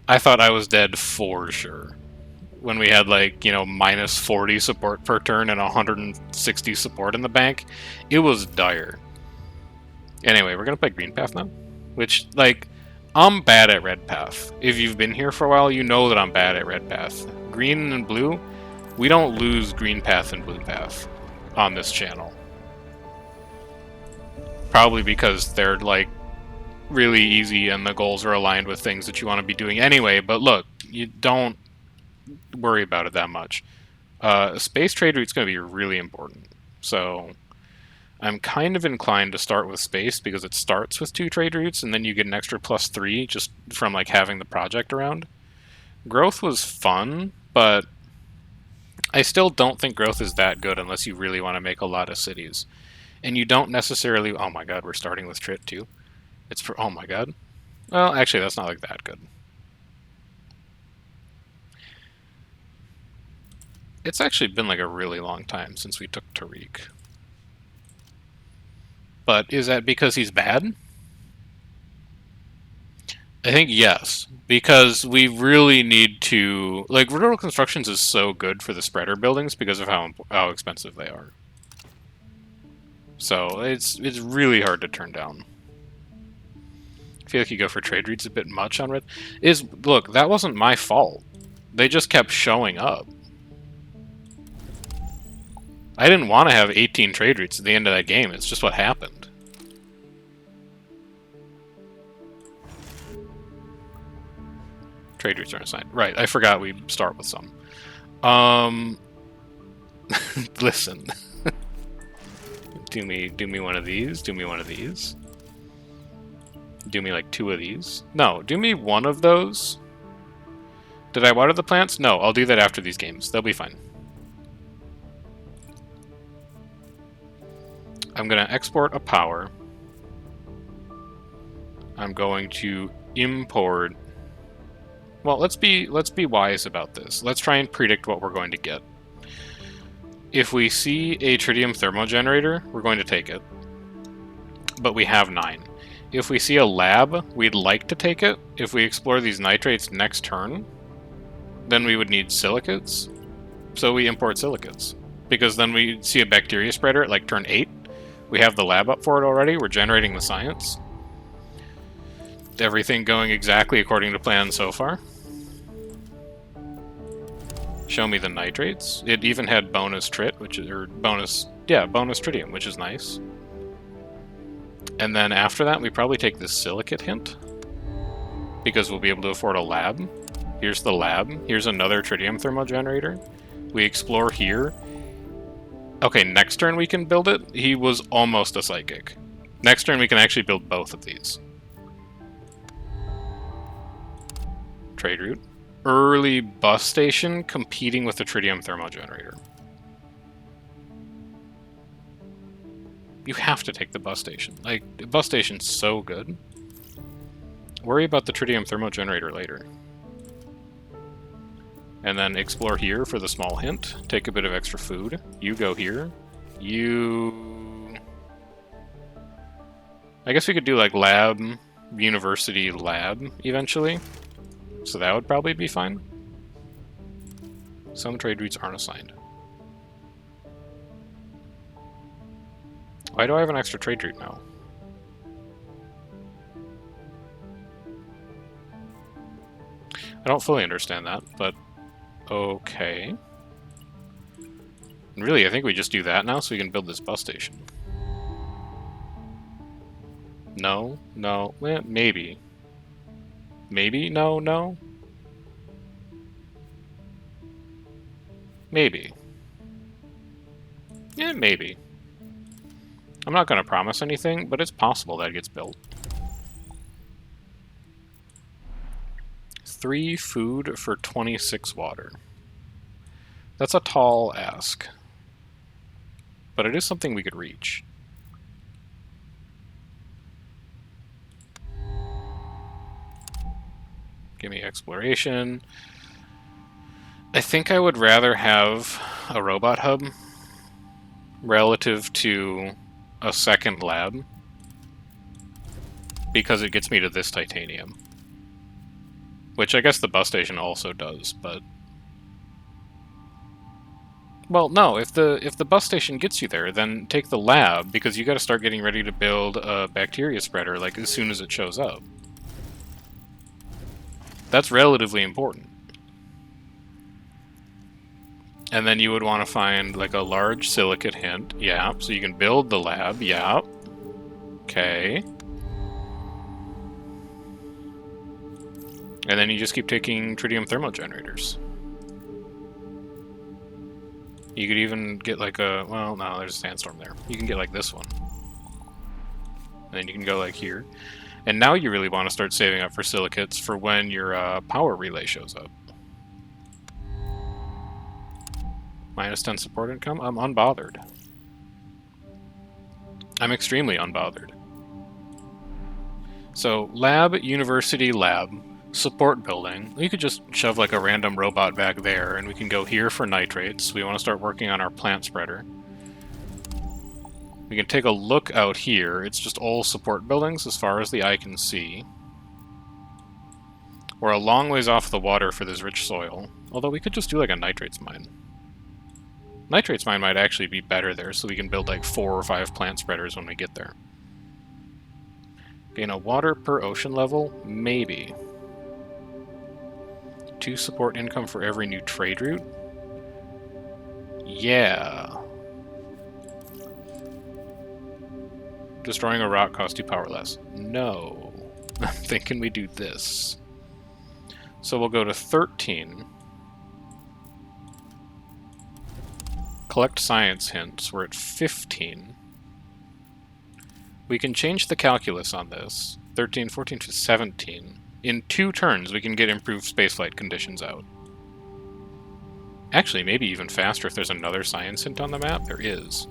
I thought I was dead for sure. When we had, like, you know, minus 40 support per turn and 160 support in the bank, it was dire. Anyway, we're gonna play Green Path now. Which, like, I'm bad at Red Path. If you've been here for a while, you know that I'm bad at Red Path. Green and Blue, we don't lose Green Path and Blue Path on this channel. Probably because they're, like, really easy and the goals are aligned with things that you want to be doing anyway, but look, you don't worry about it that much. Space trade route's going to be really important. So I'm kind of inclined to start with space because it starts with 2 trade routes and then you get an extra +3 just from like having the project around. Growth was fun, but I still don't think growth is that good unless you really want to make a lot of cities. And you don't necessarily... Oh my god, we're starting with Trit too. It's for... Oh my god. Well, actually, that's not like that good. It's actually been like a really long time since we took Tariq. But is that because he's bad? I think yes, because we really need to... Like, Rural Constructions is so good for the spreader buildings because of how expensive they are. So it's really hard to turn down. I feel like you go for trade routes a bit much on red. Look, that wasn't my fault. They just kept showing up. I didn't want to have 18 trade routes at the end of that game. It's just what happened. Trade routes aren't assigned. Right, I forgot we start with some. Listen. do me one of these. Do me one of these. Do me like 2 of these. No, do me 1 of those. Did I water the plants? No, I'll do that after these games. They'll be fine. I'm going to export a power. I'm going to import... Well, let's be wise about this. Let's try and predict what we're going to get. If we see a tritium thermogenerator, we're going to take it. But we have 9. If we see a lab, we'd like to take it. If we explore these nitrates next turn, then we would need silicates. So we import silicates. Because then we see a bacteria spreader at like turn 8. We have the lab up for it already. We're generating the science. Everything going exactly according to plan so far. Show me the nitrates. It even had bonus trit, which is, or bonus tritium, which is nice. And then after that, we probably take this silicate hint, because we'll be able to afford a lab. Here's the lab. Here's another tritium thermogenerator. We explore here. Okay, next turn we can build it. He was almost a psychic. Next turn we can actually build both of these. Trade route. Early bus station competing with the tritium thermogenerator. You have to take the bus station. Like, the bus station's so good. Worry about the tritium thermogenerator later. And then explore here for the small hint. Take a bit of extra food. You go here. You... I guess we could do like lab, university lab eventually. So that would probably be fine. Some trade routes aren't assigned. Why do I have an extra trade route now? I don't fully understand that, but okay. And really, I think we just do that now so we can build this bus station. No, no, maybe. Maybe? No, no? Maybe. Yeah, maybe. I'm not going to promise anything, but it's possible that it gets built. 3 food for 26 water. That's a tall ask. But it is something we could reach. Give me exploration. I think I would rather have a robot hub relative to a second lab because it gets me to this titanium. Which I guess the bus station also does, but... Well, no, if the bus station gets you there, then take the lab, because you gotta start getting ready to build a bacteria spreader, like, as soon as it shows up. That's relatively important. And then you would want to find, like, a large silicate hint. Yeah, so you can build the lab. Yeah. Okay. And then you just keep taking tritium thermogenerators. You could even get, like, a... Well, no, there's a sandstorm there. You can get, like, this one. And then you can go, like, here. And now you really want to start saving up for silicates for when your power relay shows up. -10 support income? I'm unbothered. I'm extremely unbothered. So, lab, university, lab, support building. We could just shove like a random robot back there, and we can go here for nitrates. We want to start working on our plant spreader. We can take a look out here. It's just all support buildings as far as the eye can see. We're a long ways off the water for this rich soil, although we could just do like a nitrates mine. Nitrates mine might actually be better there, so we can build like 4 or 5 plant spreaders when we get there. Gain a water per ocean level? Maybe. 2 support income for every new trade route? Yeah. Destroying a rock costs 2 power less. No. I'm thinking we do this. So we'll go to 13. Collect science hints. We're at 15. We can change the calculus on this. 13, 14 to 17. In 2 turns, we can get improved spaceflight conditions out. Actually, maybe even faster if there's another science hint on the map. There is.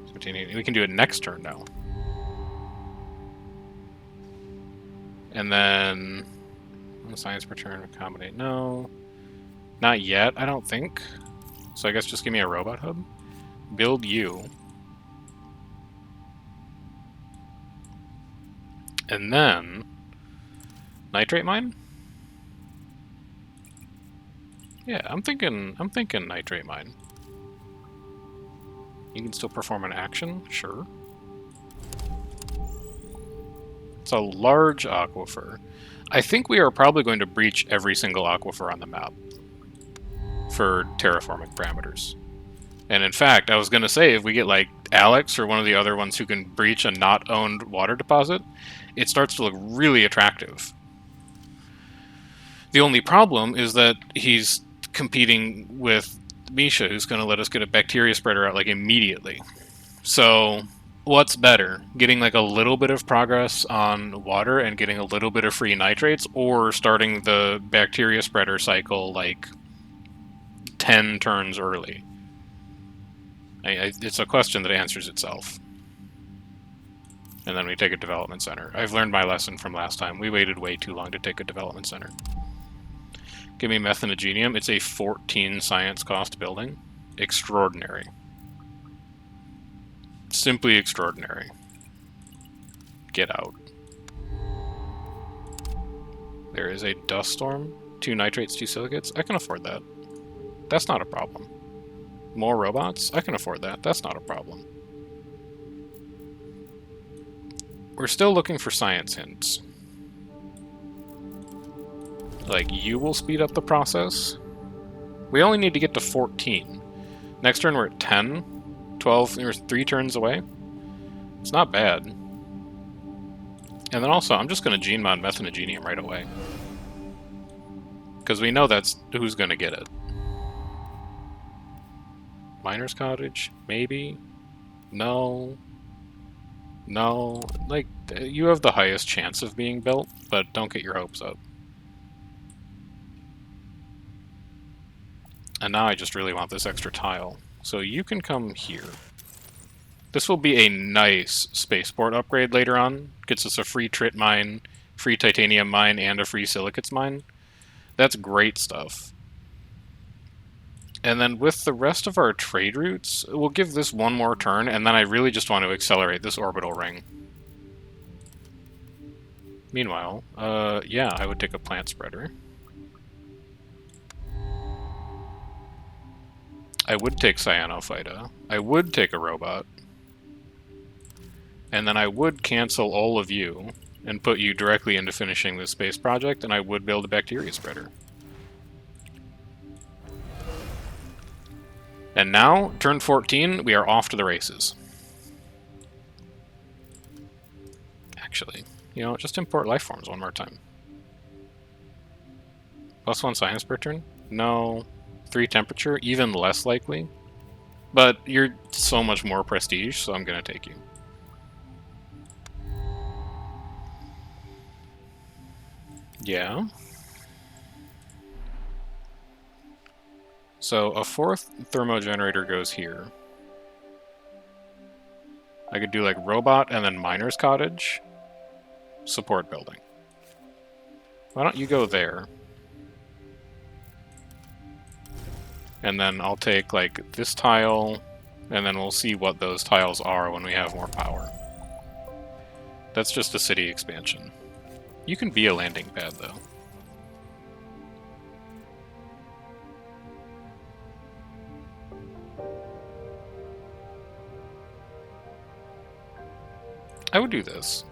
17, 18. We can do it next turn now. And then... Science per turn, accommodate. No. Not yet, I don't think. So I guess just give me a robot hub. Build you. And then... Nitrate mine? Yeah, I'm thinking nitrate mine. You can still perform an action? Sure. It's a large aquifer. I think we are probably going to breach every single aquifer on the map for terraforming parameters. And in fact, I was going to say, if we get like Alex or one of the other ones who can breach a not owned water deposit, it starts to look really attractive. The only problem is that he's competing with Misha, who's going to let us get a bacteria spreader out like immediately. So what's better, getting like a little bit of progress on water and getting a little bit of free nitrates, or starting the bacteria spreader cycle like 10 turns early? It's a question that answers itself. And then we take a development center. I've learned my lesson from last time. We waited way too long to take a development center. Give me methanogenium. It's a 14 science cost building. Extraordinary. Simply extraordinary. Get out. There is a dust storm. 2 nitrates, 2 silicates. I can afford that. That's not a problem. More robots? I can afford that. That's not a problem. We're still looking for science hints. Like, you will speed up the process. We only need to get to 14. Next turn we're at 10. 12, we're 3 turns away. It's not bad. And then also, I'm just going to gene mod methanogenium right away. Because we know that's who's going to get it. Miner's Cottage? Maybe? No. No. Like, you have the highest chance of being built, but don't get your hopes up. And now I just really want this extra tile. So you can come here. This will be a nice spaceport upgrade later on. Gets us a free trit mine, free titanium mine, and a free silicates mine. That's great stuff. And then with the rest of our trade routes, we'll give this one more turn, and then I really just want to accelerate this orbital ring. Meanwhile, yeah, I would take a plant spreader. I would take Cyanophyta. I would take a robot. And then I would cancel all of you and put you directly into finishing this space project, and I would build a bacteria spreader. And now, turn 14, we are off to the races. Actually, you know, just import life forms one more time. +1 science per turn? No. 3 temperature? Even less likely. But you're so much more prestige, so I'm gonna take you. Yeah. So a 4th thermogenerator goes here. I could do like robot and then miner's cottage. Support building. Why don't you go there? And then I'll take like this tile, and then we'll see what those tiles are when we have more power. That's just a city expansion. You can be a landing pad though. I would do this.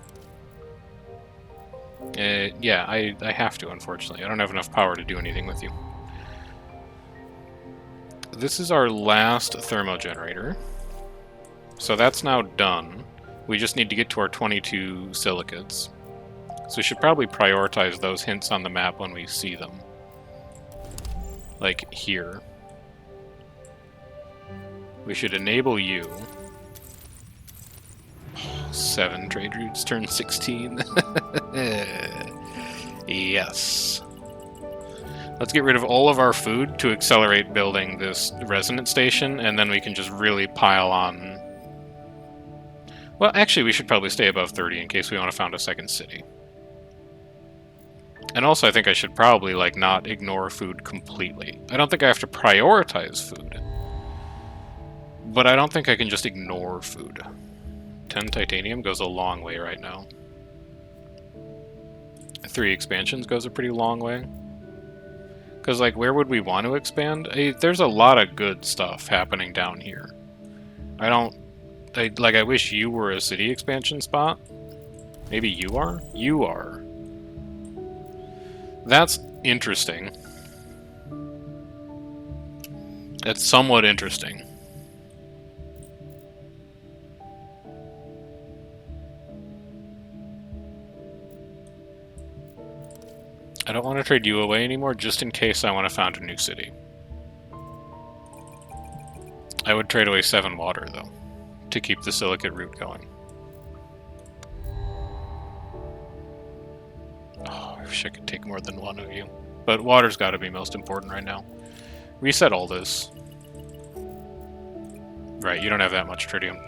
Yeah, I have to, unfortunately. I don't have enough power to do anything with you. This is our last thermogenerator. So that's now done. We just need to get to our 22 silicates. So we should probably prioritize those hints on the map when we see them. Like here. We should enable you. 7 trade routes, turn 16. Yes. Let's get rid of all of our food to accelerate building this resonance station, and then we can just really pile on. Well, actually, we should probably stay above 30 in case we want to found a second city. And also, I think I should probably, like, not ignore food completely. I don't think I have to prioritize food. But I don't think I can just ignore food. 10 titanium goes a long way right now. 3 expansions goes a pretty long way. Because, like, where would we want to expand? There's a lot of good stuff happening down here. I wish you were a city expansion spot. Maybe you are? You are. That's interesting. That's somewhat interesting. I don't want to trade you away anymore, just in case I want to found a new city. I would trade away 7 water, though, to keep the silicate route going. Oh, I wish I could take more than one of you. But water's got to be most important right now. Reset all this. Right, you don't have that much tritium.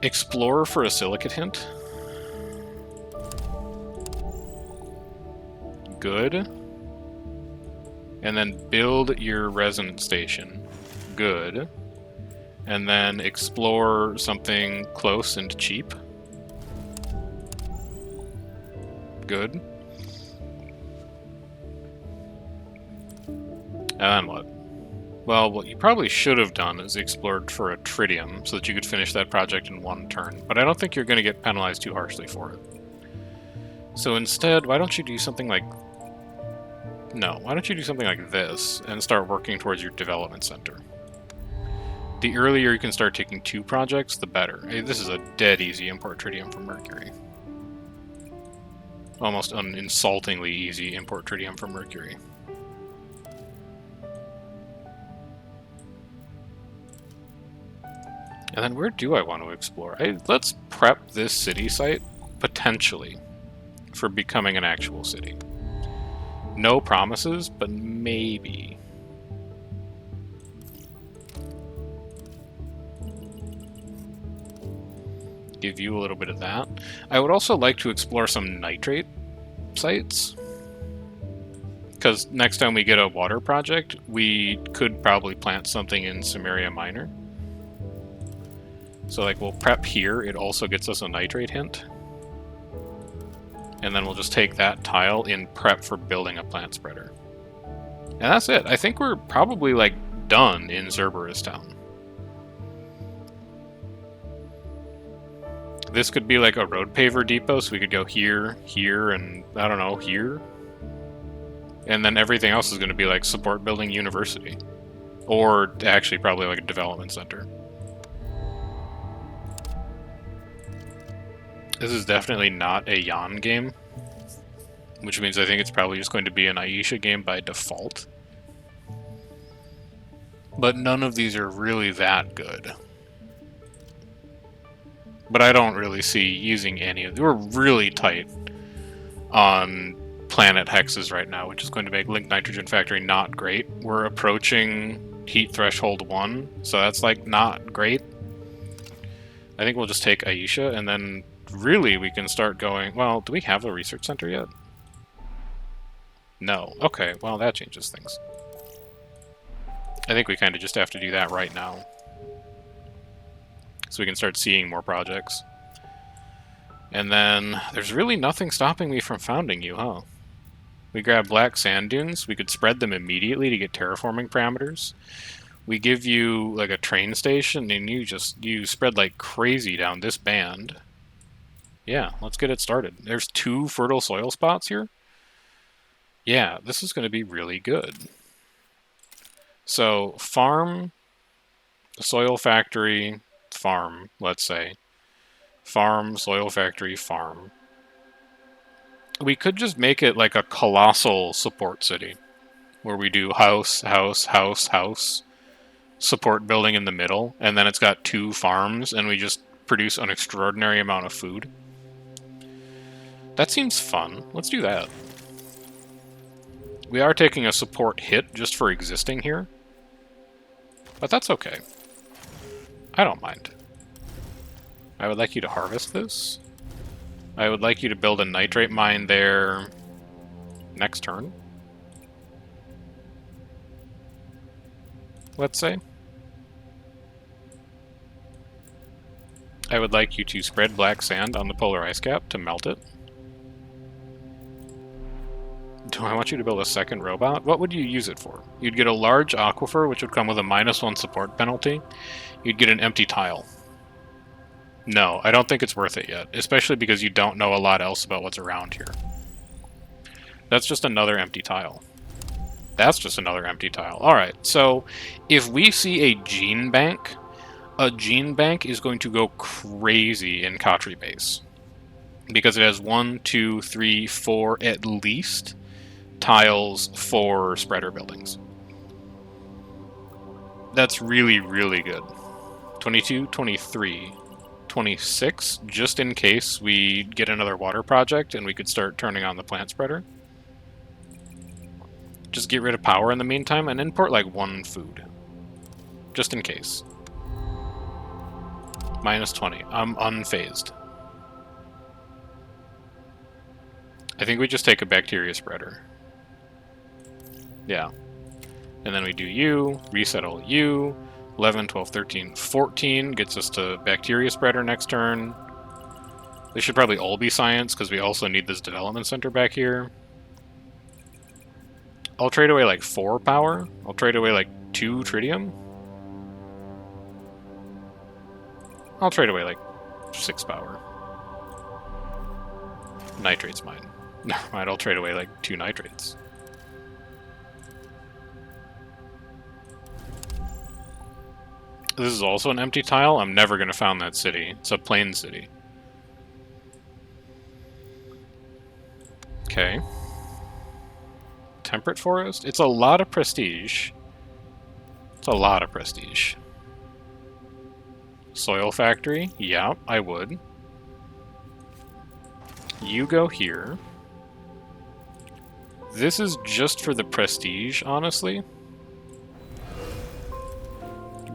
Explore for a silicate hint. Good. And then build your resonance station. Good. And then explore something close and cheap. Good. And then what? Well, what you probably should have done is explored for a tritium so that you could finish that project in 1 turn. But I don't think you're going to get penalized too harshly for it. So instead, why don't you do something like... No, why don't you do something like this and start working towards your development center? The earlier you can start taking 2 projects, the better. Hey, this is a dead easy import tritium from Mercury. Almost an insultingly easy import tritium from Mercury. And then where do I want to explore? Let's prep this city site, potentially, for becoming an actual city. No promises, but maybe. Give you a little bit of that. I would also like to explore some nitrate sites. Because next time we get a water project, we could probably plant something in Samaria Minor. So like we'll prep here, it also gets us a nitrate hint. And then we'll just take that tile in prep for building a plant spreader. And that's it. I think we're probably, like, done in Cerberus Town. This could be like a road paver depot, so we could go here, here, and, I don't know, here. And then everything else is going to be like support building university. Or actually probably like a development center. This is definitely not a Yan game. Which means I think it's probably just going to be an Aisha game by default. But none of these are really that good. But I don't really see using any of them. We're really tight on planet hexes right now, which is going to make Linked Nitrogen Factory not great. We're approaching heat threshold 1, so that's like not great. I think we'll just take Aisha, and then really we can start going... Well, do we have a research center yet? No. Okay, well that changes things. I think we kind of just have to do that right now. So we can start seeing more projects. And then, there's really nothing stopping me from founding you, huh? We grab black sand dunes, we could spread them immediately to get terraforming parameters. We give you, like, a train station, and you spread like crazy down this band. Yeah, let's get it started. There's 2 fertile soil spots here. Yeah, this is going to be really good. So, farm, soil factory, farm, let's say. Farm, soil factory, farm. We could just make it like a colossal support city, where we do house, house, house, house, support building in the middle, and then it's got 2 farms, and we just produce an extraordinary amount of food. That seems fun. Let's do that. We are taking a support hit just for existing here, but that's okay. I don't mind. I would like you to harvest this. I would like you to build a nitrate mine there next turn. Let's say. I would like you to spread black sand on the polar ice cap to melt it. Do I want you to build a second robot? What would you use it for? You'd get a large aquifer, which would come with a -1 support penalty. You'd get an empty tile. No, I don't think it's worth it yet, especially because you don't know a lot else about what's around here. That's just another empty tile. That's just another empty tile. Alright, so if we see a gene bank is going to go crazy in Khatri base. Because it has 1, 2, 3, 4 at least tiles for spreader buildings. That's really, really good. 22, 23... 26, just in case we get another water project and we could start turning on the plant spreader. Just get rid of power in the meantime and import like 1 food. Just in case. -20. I'm unfazed. I think we just take a bacteria spreader. Yeah. And then we do you, resettle you, 11, 12, 13, 14 gets us to bacteria spreader next turn. They should probably all be science, because we also need this development center back here. I'll trade away like 4 power. I'll trade away like 2 tritium. I'll trade away like 6 power. Nitrate's mine. No, I'll trade away like 2 nitrates. This is also an empty tile. I'm never going to found that city. It's a plain city. Okay. Temperate forest? It's a lot of prestige. It's a lot of prestige. Soil factory? Yeah, I would. You go here. This is just for the prestige, honestly.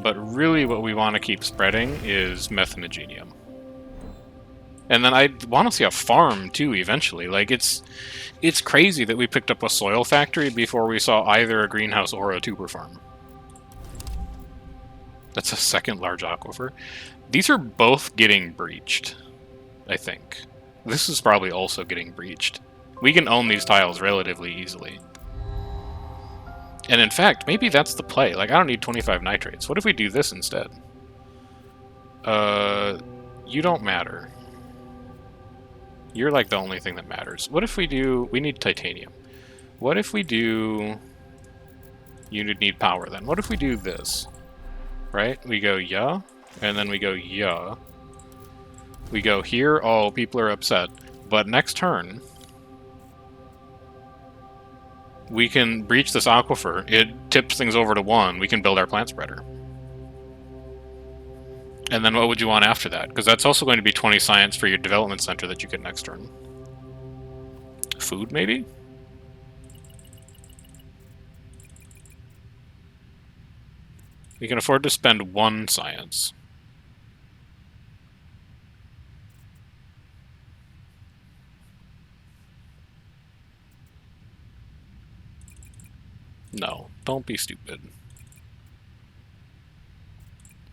But really what we want to keep spreading is methanogenium. And then I want to see a farm, too, eventually. Like, it's crazy that we picked up a soil factory before we saw either a greenhouse or a tuber farm. That's a second large aquifer. These are both getting breached, I think. This is probably also getting breached. We can own these tiles relatively easily. And in fact, maybe that's the play. Like, I don't need 25 nitrates. What if we do this instead? You don't matter. You're like the only thing that matters. What if we do... We need titanium. What if we do... You need power then. What if we do this? Right? We go, yeah. And then we go, yeah. We go here. Oh, people are upset. But next turn... we can breach this aquifer. It tips things over to 1. We can build our plant spreader. And then what would you want after that? Because that's also going to be 20 science for your development center that you get next turn. Food, maybe? We can afford to spend 1 science. No, don't be stupid.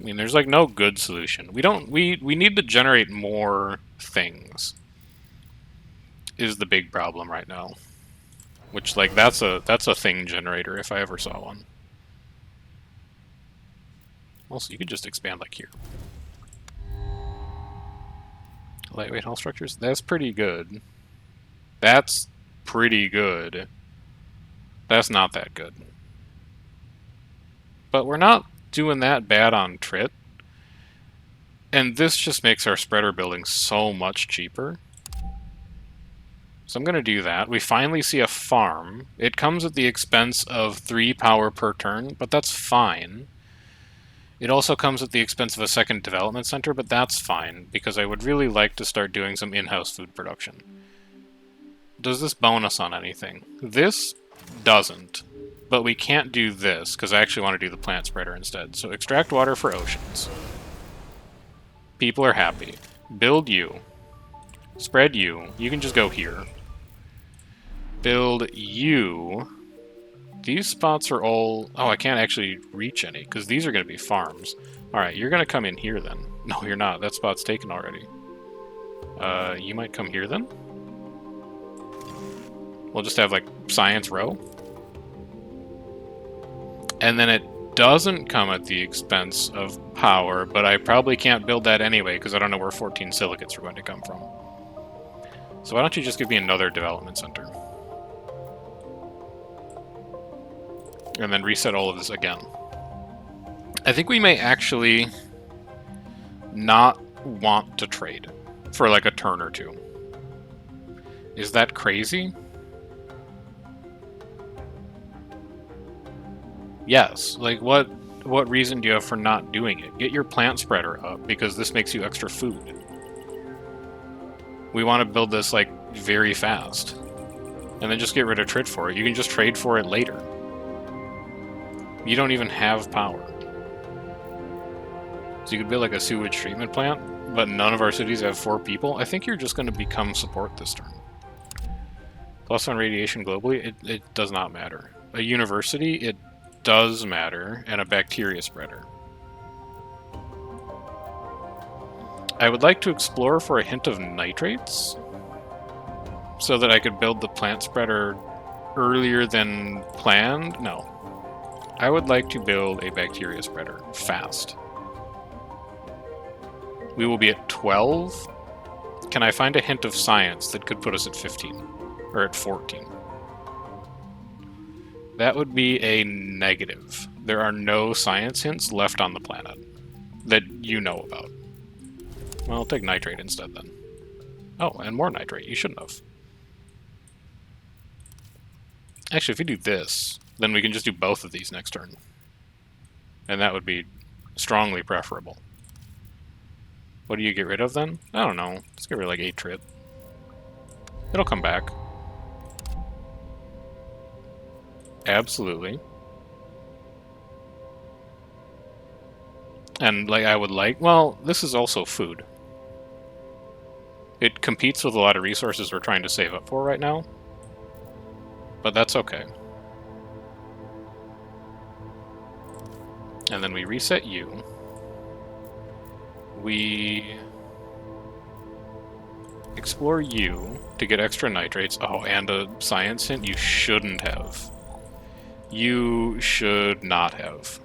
I mean, there's like no good solution. We need to generate more things. Is the big problem right now. Which, like, that's a thing generator if I ever saw one. Also, you could just expand like here. Lightweight hull structures? That's pretty good. That's pretty good. That's not that good. But we're not doing that bad on Trit. And this just makes our spreader building so much cheaper. So I'm going to do that. We finally see a farm. It comes at the expense of 3 power per turn, but that's fine. It also comes at the expense of a second development center, but that's fine, because I would really like to start doing some in-house food production. Does this bonus on anything? This doesn't. But we can't do this, because I actually want to do the plant spreader instead. So extract water for oceans. People are happy. Build you. Spread you. You can just go here. Build you. These spots are all... Oh, I can't actually reach any, because these are going to be farms. Alright, you're going to come in here then. No, you're not. That spot's taken already. You might come here then? We'll just have, like, science row. And then it doesn't come at the expense of power, but I probably can't build that anyway, because I don't know where 14 silicates are going to come from. So why don't you just give me another development center? And then reset all of this again. I think we may actually not want to trade for like a turn or 2. Is that crazy? Yes. Like, what reason do you have for not doing it? Get your plant spreader up, because this makes you extra food. We want to build this, like, very fast. And then just get rid of trade for it. You can just trade for it later. You don't even have power. So you could build, like, a sewage treatment plant, but none of our cities have 4 people. I think you're just going to become support this turn. Plus on radiation globally, it does not matter. A university, it does matter, and a bacteria spreader. I would like to explore for a hint of nitrates, so that I could build the plant spreader earlier than planned. No. I would like to build a bacteria spreader fast. We will be at 12. Can I find a hint of science that could put us at 15? Or at 14? That would be a negative. There are no science hints left on the planet that you know about. Well, I'll take nitrate instead then. Oh, and more nitrate. You shouldn't have. Actually, if we do this, then we can just do both of these next turn. And that would be strongly preferable. What do you get rid of then? I don't know. Let's get rid of like 8 trit. It'll come back. Absolutely. And like I would like... Well, this is also food. It competes with a lot of resources we're trying to save up for right now. But that's okay. And then we reset you. Explore you to get extra nitrates. Oh, and a science hint you shouldn't have. You should not have.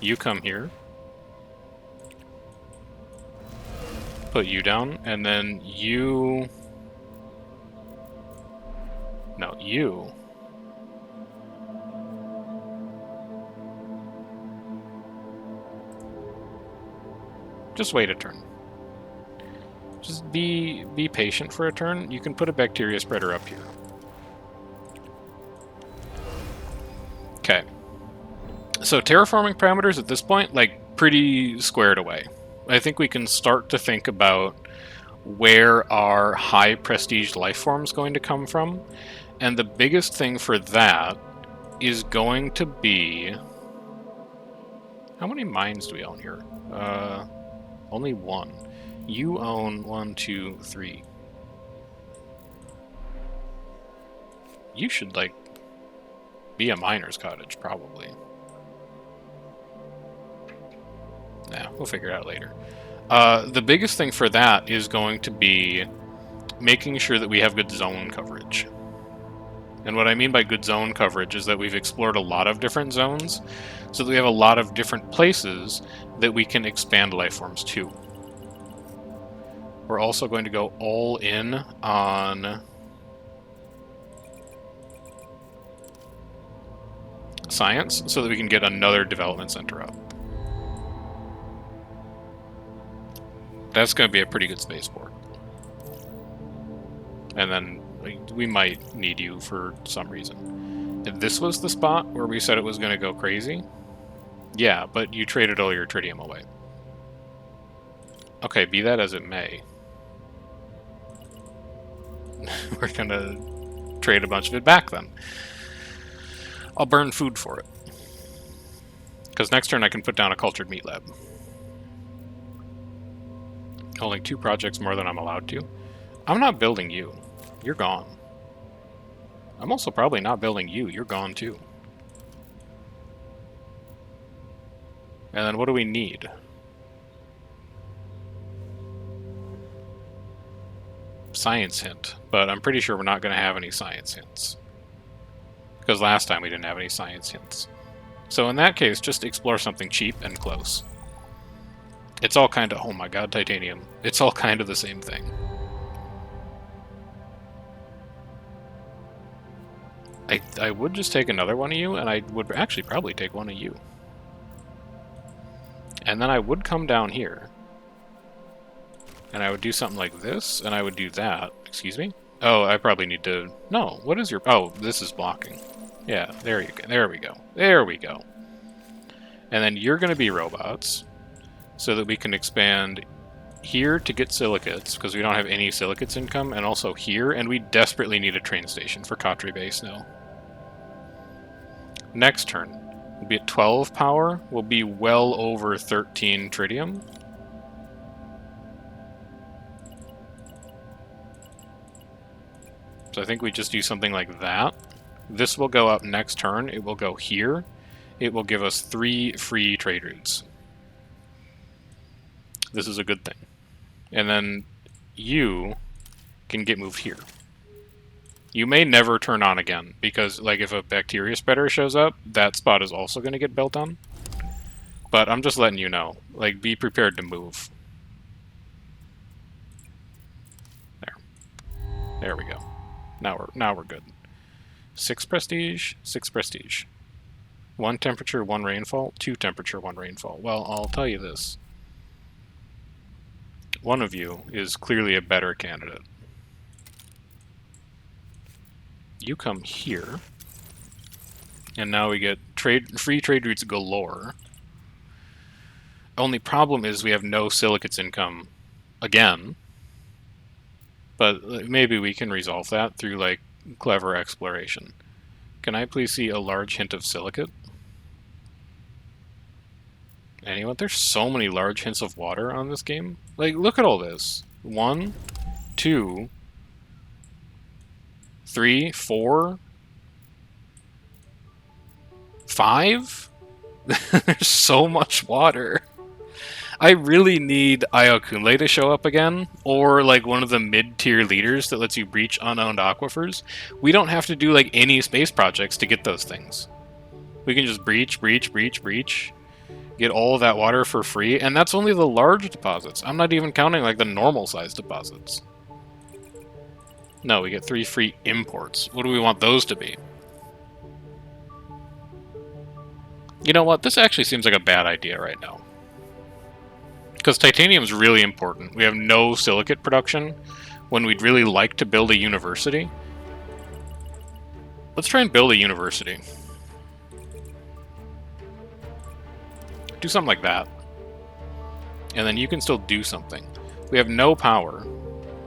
You come here. Put you down, and then you... No, you... Just wait a turn. Just be patient for a turn. You can put a bacteria spreader up here. Okay. So terraforming parameters at this point, like, pretty squared away. I think we can start to think about where our high prestige life forms going to come from. And the biggest thing for that is going to be... How many mines do we own here? Only one. You own 1, 2, 3. You should, like, be a miner's cottage, probably. Nah, we'll figure it out later. The biggest thing for that is going to be making sure that we have good zone coverage. And what I mean by good zone coverage is that we've explored a lot of different zones, so that we have a lot of different places that we can expand life forms to. We're also going to go all in on science so that we can get another development center up. That's going to be a pretty good spaceport. And then we might need you for some reason. If this was the spot where we said it was going to go crazy, yeah, but you traded all your tritium away. Okay, be that as it may. We're gonna trade a bunch of it back then. I'll burn food for it. Because next turn I can put down a cultured meat lab. Holding 2 projects more than I'm allowed to. I'm not building you. You're gone. I'm also probably not building you. You're gone too. And then what do we need? Science hint, but I'm pretty sure we're not going to have any science hints. Because last time we didn't have any science hints. So in that case, just explore something cheap and close. It's all kind of, oh my god, titanium. It's all kind of the same thing. I would just take another one of you, and I would actually probably take one of you. And then I would come down here. And I would do something like this, and I would do that. Excuse me? Oh, I probably need to... No, what is your... Oh, this is blocking. Yeah, there you go. There we go. There we go. And then you're going to be robots, so that we can expand here to get silicates, because we don't have any silicates income, and also here, and we desperately need a train station for Katri Base now. Next turn, we'll be at 12 power. We'll be well over 13 tritium. So I think we just do something like that. This will go up next turn. It will go here. It will give us 3 free trade routes. This is a good thing. And then you can get moved here. You may never turn on again, because like if a bacteria spreader shows up, that spot is also going to get built on. But I'm just letting you know. Like, be prepared to move. There. There we go. Now we're good. 6 prestige, 6 prestige. 1 temperature, 1 rainfall, 2 temperature, 1 rainfall. Well, I'll tell you this. One of you is clearly a better candidate. You come here, and now we get free trade routes galore. Only problem is we have no silicates income again. But maybe we can resolve that through, like, clever exploration. Can I please see a large hint of silicate? Anyone? There's so many large hints of water on this game. Like, look at all this. 1, 2, 3, 4, 5? There's so much water. I really need Iokunle to show up again, or like one of the mid-tier leaders that lets you breach unowned aquifers. We don't have to do like any space projects to get those things. We can just breach, get all of that water for free, and that's only the large deposits. I'm not even counting like the normal size deposits. No, we get 3 free imports. What do we want those to be? You know what? This actually seems like a bad idea right now. Because titanium is really important. We have no silicate production when we'd really like to build a university. Let's try and build a university. Do something like that. And then you can still do something. We have no power.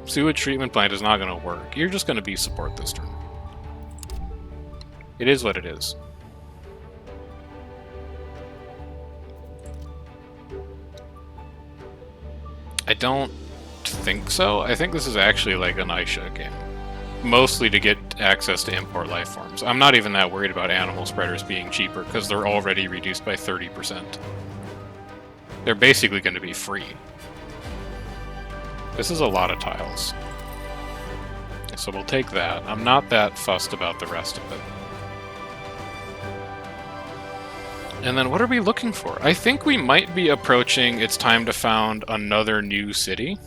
Sewage treatment plant is not going to work. You're just going to be support this turn. It is what it is. I don't think so. I think this is actually like an Aisha game. Mostly to get access to import life forms. I'm not even that worried about animal spreaders being cheaper because they're already reduced by 30%. They're basically going to be free. This is a lot of tiles. So we'll take that. I'm not that fussed about the rest of it. And then what are we looking for? I think we might be approaching it's time to found another new city.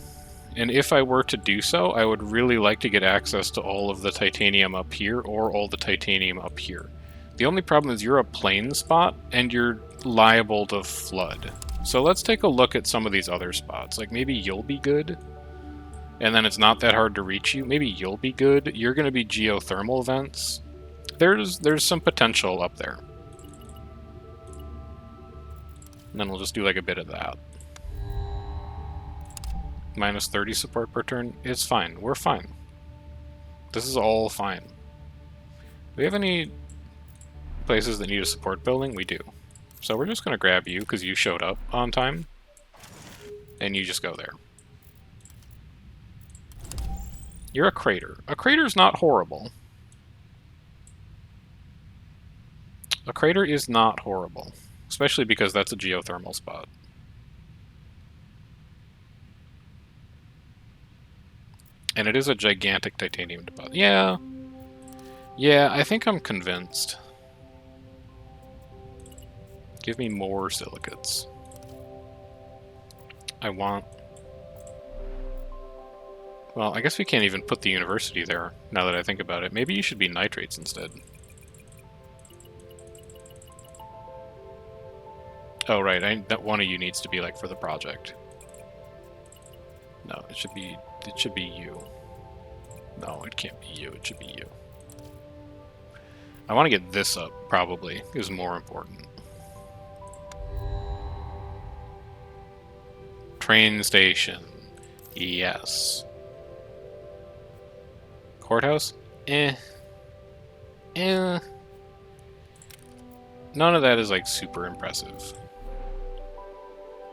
And if I were to do so, I would really like to get access to all of the titanium up here or all the titanium up here. The only problem is you're a plain spot and you're liable to flood. So let's take a look at some of these other spots. Like maybe you'll be good. And then it's not that hard to reach you. Maybe you'll be good. You're going to be geothermal vents. There's some potential up there. And then we'll just do like a bit of that. Minus 30 support per turn. It's fine. We're fine. This is all fine. Do we have any places that need a support building? We do. So we're just going to grab you because you showed up on time. And you just go there. You're a crater. A crater's not horrible. A crater is not horrible. Especially because that's a geothermal spot. And it is a gigantic titanium deposit. Yeah. Yeah, I think I'm convinced. Give me more silicates. I want... Well, I guess we can't even put the university there, now that I think about it. Maybe you should be nitrates instead. Oh, right. That one of you needs to be, like, for the project. No, it should be you. No, it can't be you. It should be you. I want to get this up, probably, is more important. Train station. Yes. Courthouse? Eh. Eh. None of that is, like, super impressive.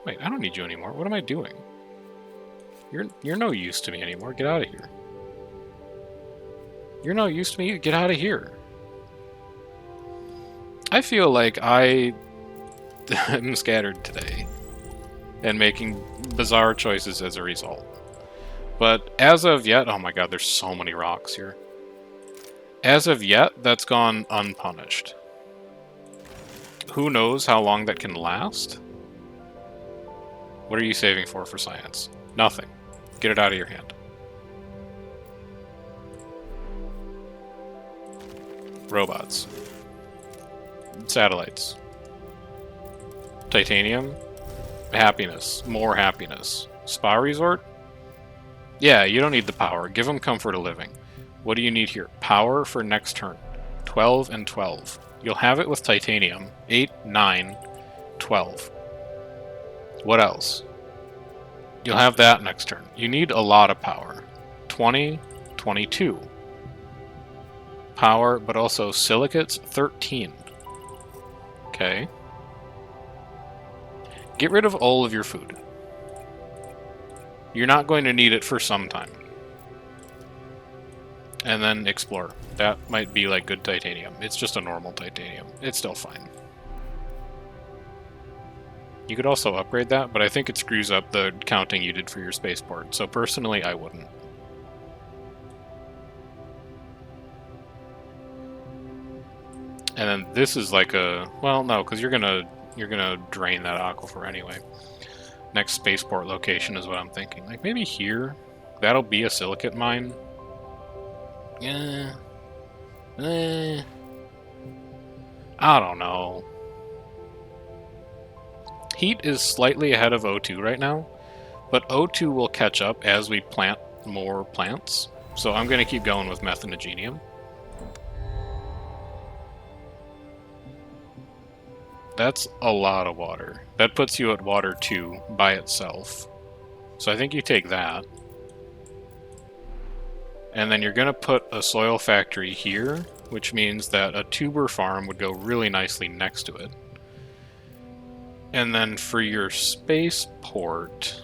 Wait, I don't need you anymore. What am I doing? You're no use to me anymore. Get out of here. You're no use to me. Get out of here. I feel like I am scattered today and making bizarre choices as a result. But as of yet, oh my god, there's so many rocks here. As of yet, that's gone unpunished. Who knows how long that can last? What are you saving for science? Nothing. Get it out of your hand. Robots. Satellites. Titanium. Happiness. More happiness. Spa resort? Yeah, you don't need the power. Give them comfort of living. What do you need here? Power for next turn. 12 and 12. You'll have it with titanium. 8, 9, 12. What else? You'll have that next turn. You need a lot of power. 20, 22. Power, but also silicates, 13. Okay. Get rid of all of your food. You're not going to need it for some time. And then explore. That might be like good titanium. It's just a normal titanium. It's still fine. You could also upgrade that, but I think it screws up the counting you did for your spaceport. So personally, I wouldn't. And then this is like a, well, no, because you're gonna drain that aquifer anyway. Next spaceport location is what I'm thinking. Like maybe here, that'll be a silicate mine. Yeah. I don't know. Heat is slightly ahead of O2 right now, but O2 will catch up as we plant more plants. So I'm going to keep going with methanogenium. That's a lot of water. That puts you at water 2 by itself. So I think you take that. And then you're going to put a soil factory here, which means that a tuber farm would go really nicely next to it. And then for your spaceport,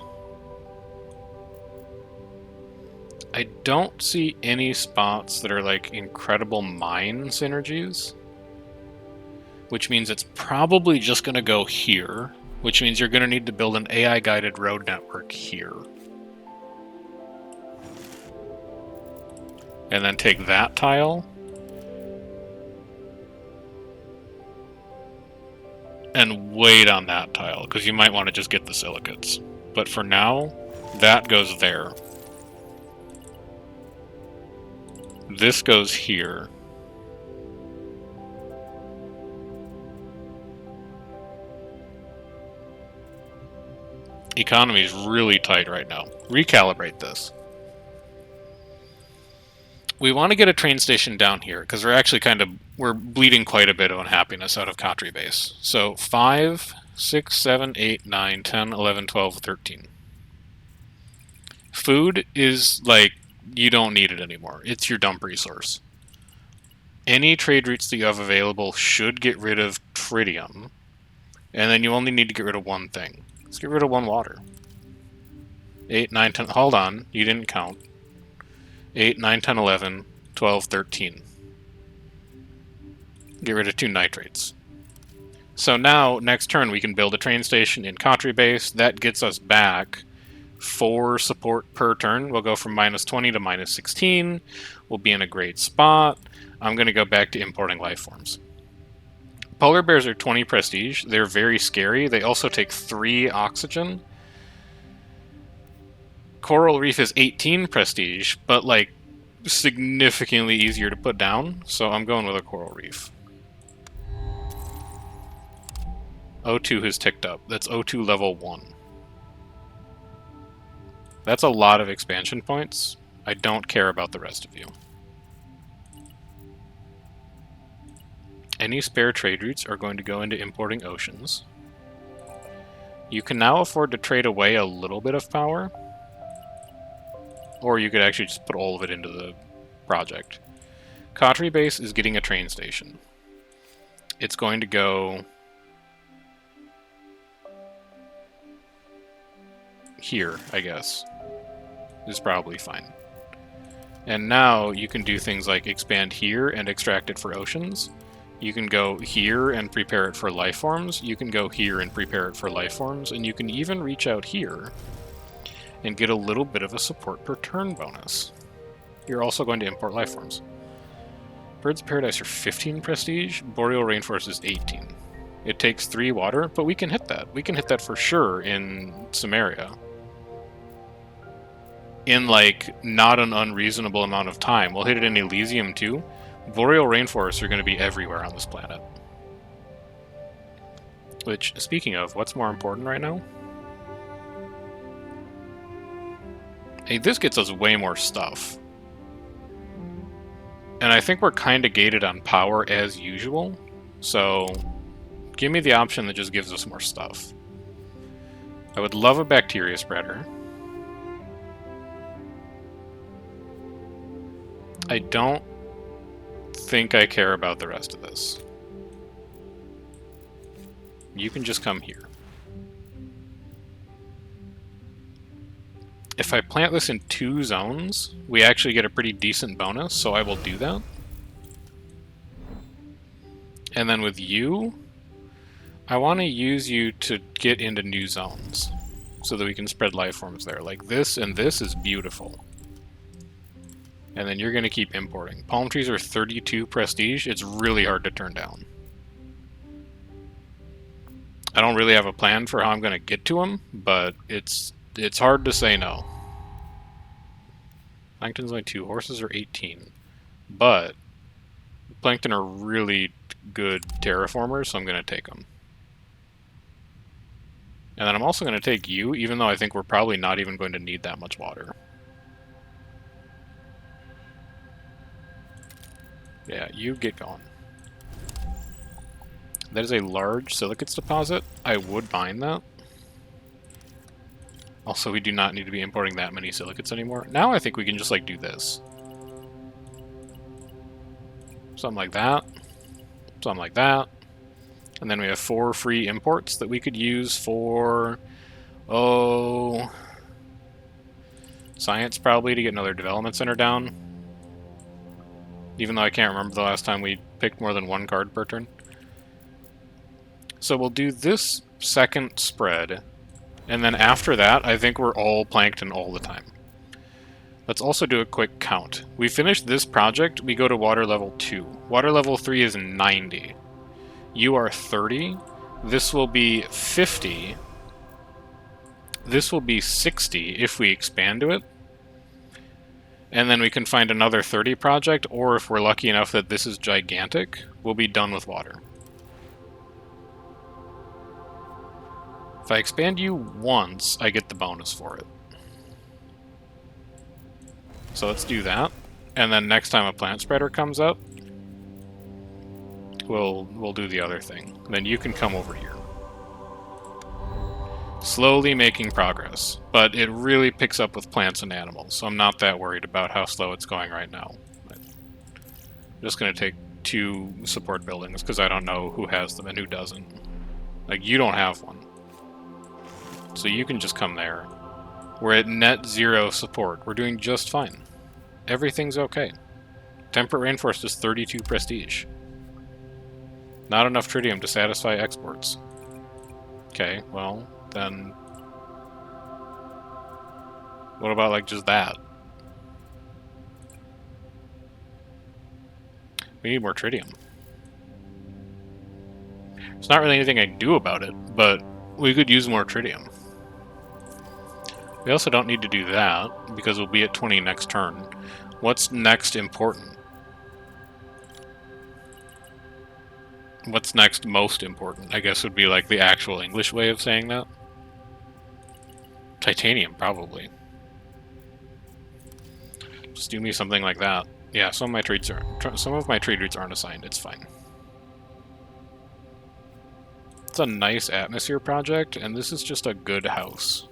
I don't see any spots that are like incredible mine synergies, which means it's probably just going to go here, which means you're going to need to build an AI-guided road network here. And then take that tile and wait on that tile, because you might want to just get the silicates. But for now, that goes there. This goes here. Economy is really tight right now. Recalibrate this. We want to get a train station down here, because we're actually we're bleeding quite a bit of unhappiness out of Country Base. So 5, 6, 7, 8, 9, 10, 11, 12, 13. Food is like, you don't need it anymore. It's your dump resource. Any trade routes that you have available should get rid of tritium, and then you only need to get rid of one thing. Let's get rid of 1 water. 8, 9, 10, hold on, you didn't count. 8, 9, 10, 11, 12, 13. Get rid of 2 nitrates. So now, next turn, we can build a train station in Country Base. That gets us back 4 support per turn. We'll go from -20 to -16. We'll be in a great spot. I'm going to go back to importing life forms. Polar bears are 20 prestige. They're very scary. They also take 3 oxygen. Coral reef is 18 prestige, but like significantly easier to put down, so I'm going with a coral reef. O2 has ticked up. That's O2 level 1. That's a lot of expansion points. I don't care about the rest of you. Any spare trade routes are going to go into importing oceans. You can now afford to trade away a little bit of power, or you could actually just put all of it into the project. Country Base is getting a train station. It's going to go here, I guess. Is probably fine. And now you can do things like expand here and extract it for oceans. You can go here and prepare it for life forms. You can go here and prepare it for life forms. And you can even reach out here and get a little bit of a support per turn bonus. You're also going to import life forms. Birds of Paradise are 15 prestige. Boreal Rainforest is 18. It takes 3 water, but we can hit that. We can hit that for sure in Samaria. In, like, not an unreasonable amount of time. We'll hit it in Elysium, too. Boreal Rainforests are going to be everywhere on this planet. Which, speaking of, what's more important right now? Hey, this gets us way more stuff. And I think we're kind of gated on power as usual. So, give me the option that just gives us more stuff. I would love a bacteria spreader. I don't think I care about the rest of this. You can just come here. If I plant this in 2 zones, we actually get a pretty decent bonus, so I will do that. And then with you, I want to use you to get into new zones so that we can spread life forms there. Like this and this is beautiful. And then you're going to keep importing. Palm trees are 32 prestige. It's really hard to turn down. I don't really have a plan for how I'm going to get to them, but it's hard to say no. Plankton's only 2. Horses are 18. But plankton are really good terraformers, so I'm going to take them. And then I'm also going to take you, even though I think we're probably not even going to need that much water. Yeah, you get going. That is a large silicates deposit. I would mine that. Also, we do not need to be importing that many silicates anymore. Now I think we can just, like, do this. Something like that. Something like that. And then we have 4 free imports that we could use for... Oh... Science, probably, to get another development center down. Even though I can't remember the last time we picked more than 1 card per turn. So we'll do this second spread, and then after that, I think we're all plankton all the time. Let's also do a quick count. We finish this project, we go to water level 2. Water level 3 is 90. You are 30. This will be 50. This will be 60 if we expand to it. And then we can find another 30 project, or if we're lucky enough that this is gigantic, we'll be done with water. If I expand you once, I get the bonus for it. So let's do that. And then next time a plant spreader comes up, we'll do the other thing. Then you can come over here. Slowly making progress, but it really picks up with plants and animals, so I'm not that worried about how slow it's going right now. I'm just going to take 2 support buildings, because I don't know who has them and who doesn't. Like, you don't have one. So you can just come there. We're at net 0 support. We're doing just fine. Everything's okay. Temperate Rainforest is 32 prestige. Not enough tritium to satisfy exports. Okay, well, then... What about, like, just that? We need more tritium. There's not really anything I can do about it, but we could use more tritium. We also don't need to do that, because we'll be at 20 next turn. What's next important? What's next most important, I guess would be like the actual English way of saying that. Titanium, probably. Just do me something like that. Yeah, some of my trade routes aren't assigned, it's fine. It's a nice atmosphere project, and this is just a good house.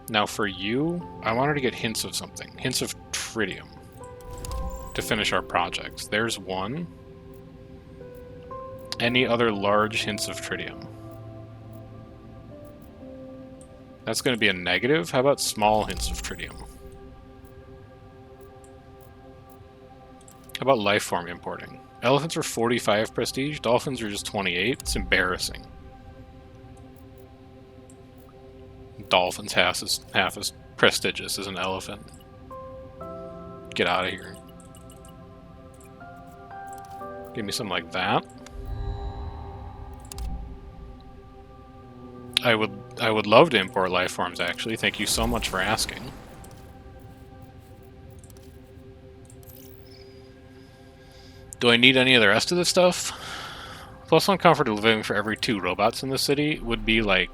Now for you, I wanted to get hints of something. Hints of tritium. To finish our projects. There's one. Any other large hints of tritium? That's going to be a negative. How about small hints of tritium? How about life form importing? Elephants are 45 prestige. Dolphins are just 28. It's embarrassing. Dolphins half as prestigious as an elephant. Get out of here. Give me something like that. I would love to import life forms, actually. Thank you so much for asking. Do I need any of the rest of this stuff? +1 comfort of living for every 2 robots in the city would be, like,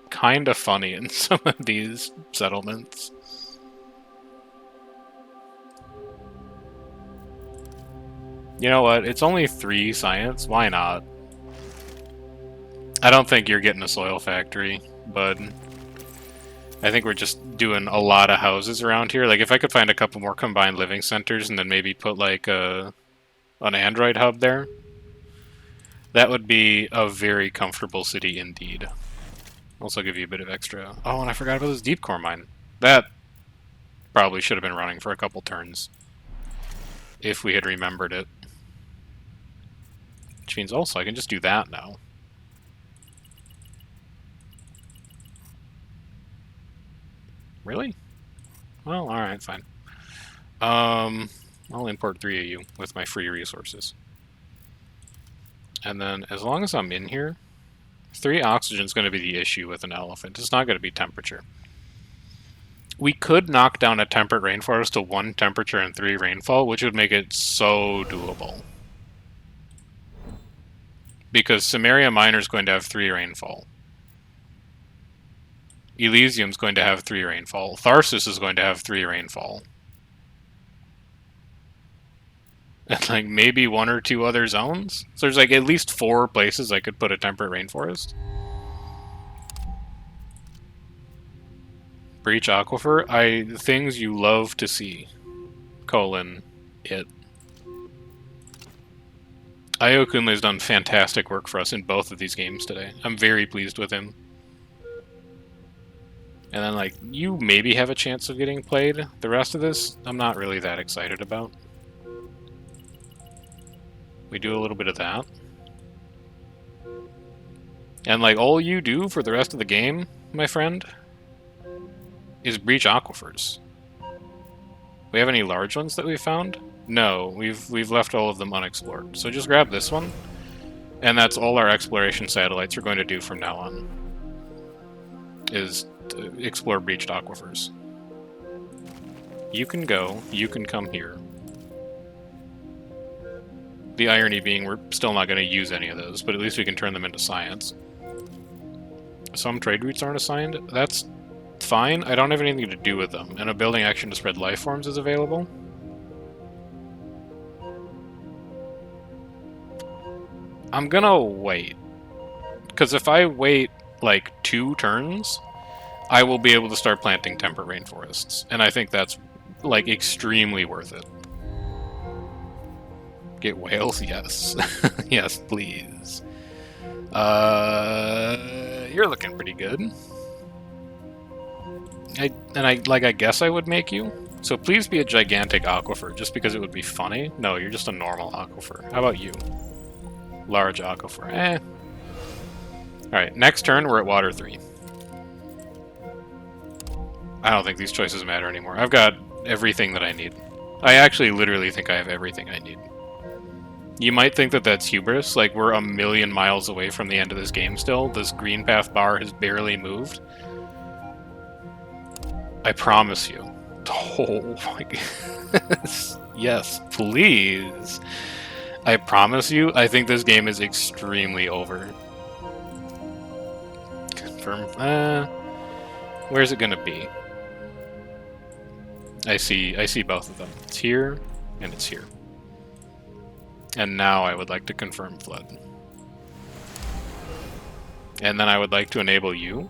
kind of funny in some of these settlements. You know what? It's only 3 science. Why not? I don't think you're getting a soil factory, but I think we're just doing a lot of houses around here. Like, if I could find a couple more combined living centers and then maybe put, like, an Android hub there, that would be a very comfortable city indeed. Also give you a bit of extra... Oh, and I forgot about this deep core mine. That probably should have been running for a couple turns, if we had remembered it. Which means also I can just do that now. Really? Well, alright, fine. I'll import 3 of you with my free resources. And then, as long as I'm in here, 3 oxygen is going to be the issue with an elephant. It's not going to be temperature. We could knock down a temperate rainforest to 1 temperature and 3 rainfall, which would make it so doable. Because Samaria Minor is going to have 3 rainfall. Elysium's going to have 3 rainfall. Tharsis is going to have 3 rainfall. And like maybe 1 or 2 other zones? So there's like at least 4 places I could put a temperate rainforest. Breach Aquifer, things you love to see. It. Io Kunle's done fantastic work for us in both of these games today. I'm very pleased with him. And then, like, you maybe have a chance of getting played. The rest of this, I'm not really that excited about. We do a little bit of that. And, like, all you do for the rest of the game, my friend, is breach aquifers. We have any large ones that we found? No, we've left all of them unexplored. So just grab this one, and that's all our exploration satellites are going to do from now on. Is to explore breached aquifers. You can go, you can come here. The irony being we're still not going to use any of those, but at least we can turn them into science. Some trade routes aren't assigned. That's fine. I don't have anything to do with them. And a building action to spread life forms is available. I'm gonna wait. Because if I wait like 2 turns, I will be able to start planting temperate rainforests. And I think that's like extremely worth it. Get whales? Yes. Yes, please. You're looking pretty good. I guess I would make you. So please be a gigantic aquifer, just because it would be funny. No, you're just a normal aquifer. How about you? Large aquifer. Eh. Alright, next turn we're at water 3. I don't think these choices matter anymore. I've got everything that I need. I actually literally think I have everything I need. You might think that that's hubris, like we're a million miles away from the end of this game still. This green path bar has barely moved. I promise you. Oh my goodness. Yes, please. I promise you, I think this game is extremely over. Confirm. Where's it gonna be? I see both of them. It's here, and it's here. And now I would like to confirm flood. And then I would like to enable you.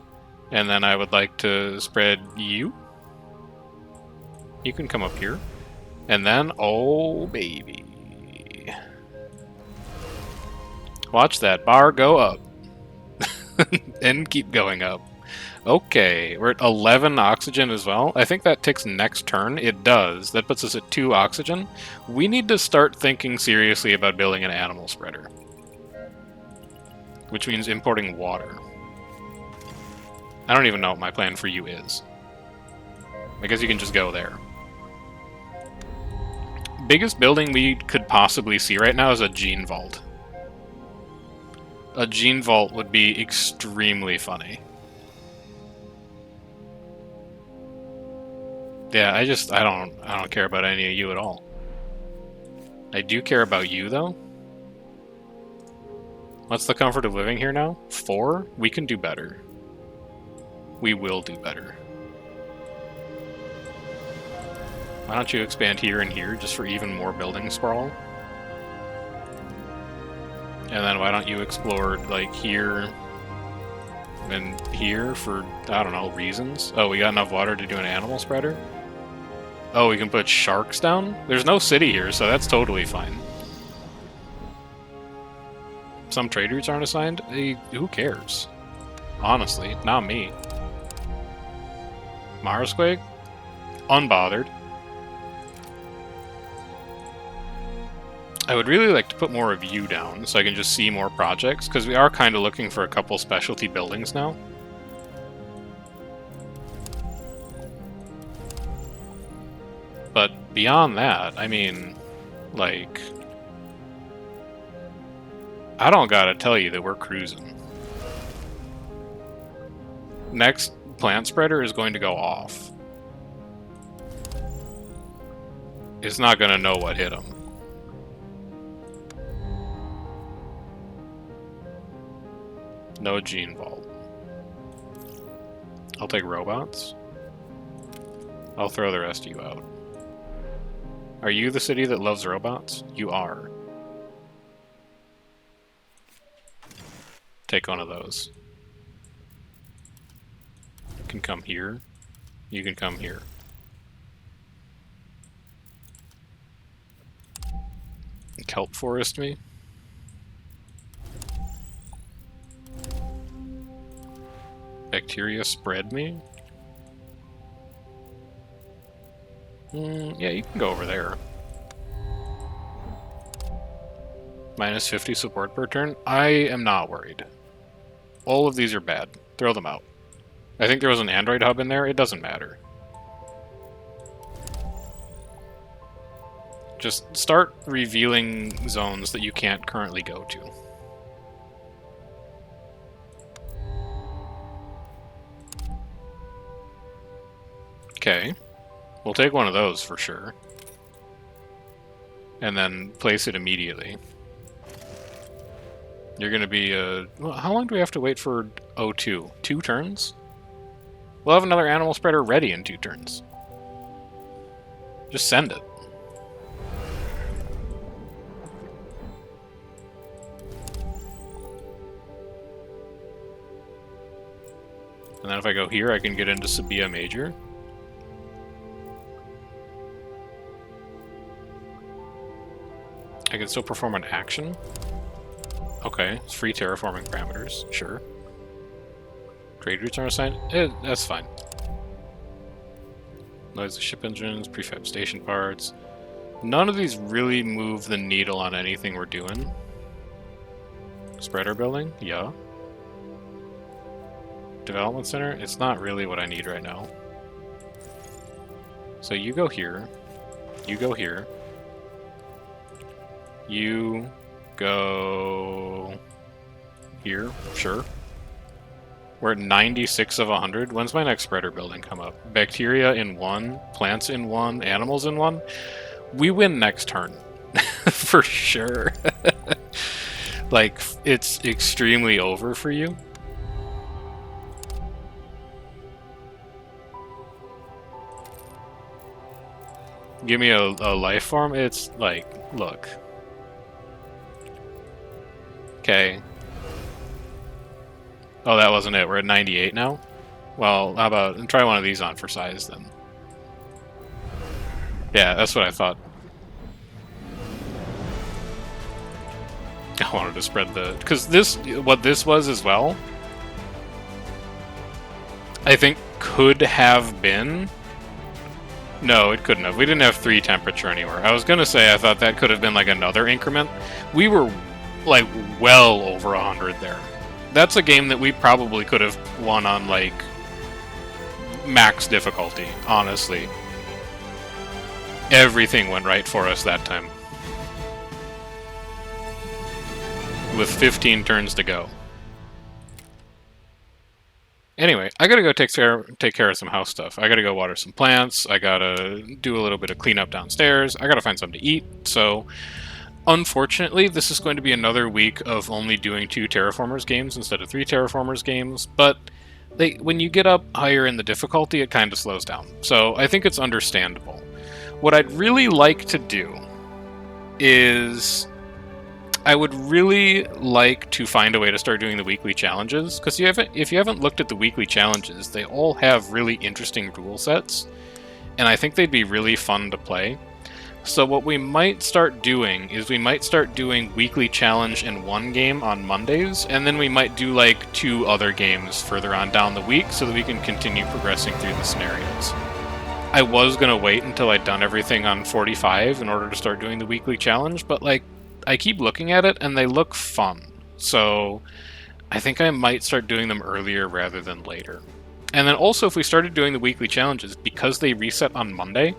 And then I would like to spread you. You can come up here. And then, oh baby. Watch that bar go up. And keep going up. Okay, we're at 11 oxygen as well. I think that ticks next turn. It does. That puts us at 2 oxygen. We need to start thinking seriously about building an animal spreader. Which means importing water. I don't even know what my plan for you is. I guess you can just go there. Biggest building we could possibly see right now is a gene vault. A gene vault would be extremely funny. Yeah, I don't care about any of you at all. I do care about you though. What's the comfort of living here now? 4? We can do better. We will do better. Why don't you expand here and here just for even more building sprawl? And then why don't you explore like here and here for, I don't know, reasons? Oh, we got enough water to do an animal spreader? Oh, we can put sharks down? There's no city here, so that's totally fine. Some trade routes aren't assigned? Who cares? Honestly, not me. Marsquake? Unbothered. I would really like to put more of you down so I can just see more projects, because we are kind of looking for a couple specialty buildings now. But beyond that, I mean, like, I don't gotta tell you that we're cruising. Next plant spreader is going to go off. It's not gonna know what hit him. No gene vault. I'll take robots. I'll throw the rest of you out. Are you the city that loves robots? You are. Take one of those. You can come here. You can come here. Kelp forest me. Bacteria spread me. Yeah, you can go over there. Minus 50 support per turn. I am not worried. All of these are bad. Throw them out. I think there was an Android hub in there. It doesn't matter. Just start revealing zones that you can't currently go to. Okay. We'll take one of those for sure. And then place it immediately. You're going to be... well, how long do we have to wait for O2? 2 turns? We'll have another animal spreader ready in 2 turns. Just send it. And then if I go here, I can get into Sabia Major. I can still perform an action. Okay, it's free terraforming parameters, sure. Trade routes are assigned? That's fine. Noise of ship engines, prefab station parts. None of these really move the needle on anything we're doing. Spreader building? Yeah. Development center? It's not really what I need right now. So you go here. You go here. You go here, sure. We're at 96 of 100. When's my next spreader building come up? Bacteria in 1, plants in 1, animals in 1. We win next turn. For sure. Like, it's extremely over for you. Give me a life form. It's like, look. Okay. Oh, that wasn't it. We're at 98 now? Well, how about... try one of these on for size, then. Yeah, that's what I thought. I wanted to spread the... because this... what this was as well... I think could have been... No, it couldn't have. We didn't have 3 temperature anywhere. I was gonna say I thought that could have been like another increment. We were like well over 100 there. That's a game that we probably could have won on like max difficulty, honestly. Everything went right for us that time. With 15 turns to go. Anyway, I gotta go take care of some house stuff. I gotta go water some plants. I gotta do a little bit of cleanup downstairs. I gotta find something to eat. So, unfortunately, this is going to be another week of only doing 2 Terraformers games instead of 3 Terraformers games. But when you get up higher in the difficulty, it kind of slows down. So I think it's understandable. What I'd really like to do is... I would really like to find a way to start doing the weekly challenges, because if you haven't looked at the weekly challenges, they all have really interesting rule sets, and I think they'd be really fun to play. So what we might start doing is we might start doing weekly challenge in 1 game on Mondays, and then we might do like 2 other games further on down the week so that we can continue progressing through the scenarios. I was going to wait until I'd done everything on 45 in order to start doing the weekly challenge, but like, I keep looking at it, and they look fun. So I think I might start doing them earlier rather than later. And then also, if we started doing the weekly challenges, because they reset on Monday,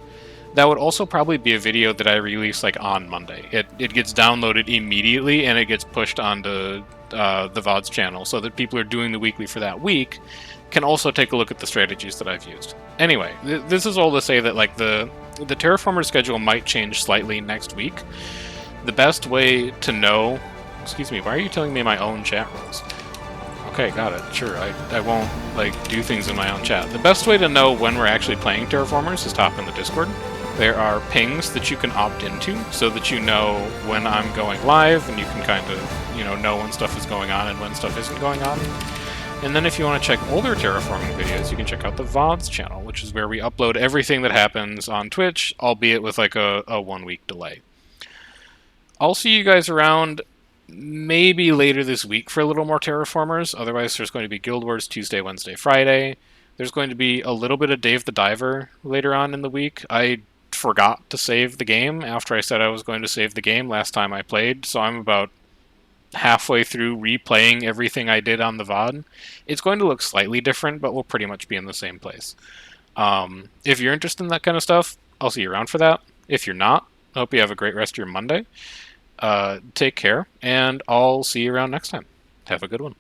that would also probably be a video that I release like on Monday. It gets downloaded immediately, and it gets pushed onto the VOD's channel, so that people who are doing the weekly for that week can also take a look at the strategies that I've used. Anyway, this is all to say that like the Terraformers schedule might change slightly next week. The best way to know... Excuse me, why are you telling me my own chat rules? Okay, got it. Sure, I won't, like, do things in my own chat. The best way to know when we're actually playing Terraformers is to hop in the Discord. There are pings that you can opt into, so that you know when I'm going live, and you can kind of, know when stuff is going on and when stuff isn't going on. And then if you want to check older terraforming videos, you can check out the VOD's channel, which is where we upload everything that happens on Twitch, albeit with like a 1 week delay. I'll see you guys around maybe later this week for a little more Terraformers. Otherwise, there's going to be Guild Wars Tuesday, Wednesday, Friday. There's going to be a little bit of Dave the Diver later on in the week. I forgot to save the game after I said I was going to save the game last time I played, so I'm about halfway through replaying everything I did on the VOD. It's going to look slightly different, but we'll pretty much be in the same place. If you're interested in that kind of stuff, I'll see you around for that. If you're not, I hope you have a great rest of your Monday. Take care, and I'll see you around next time. Have a good one.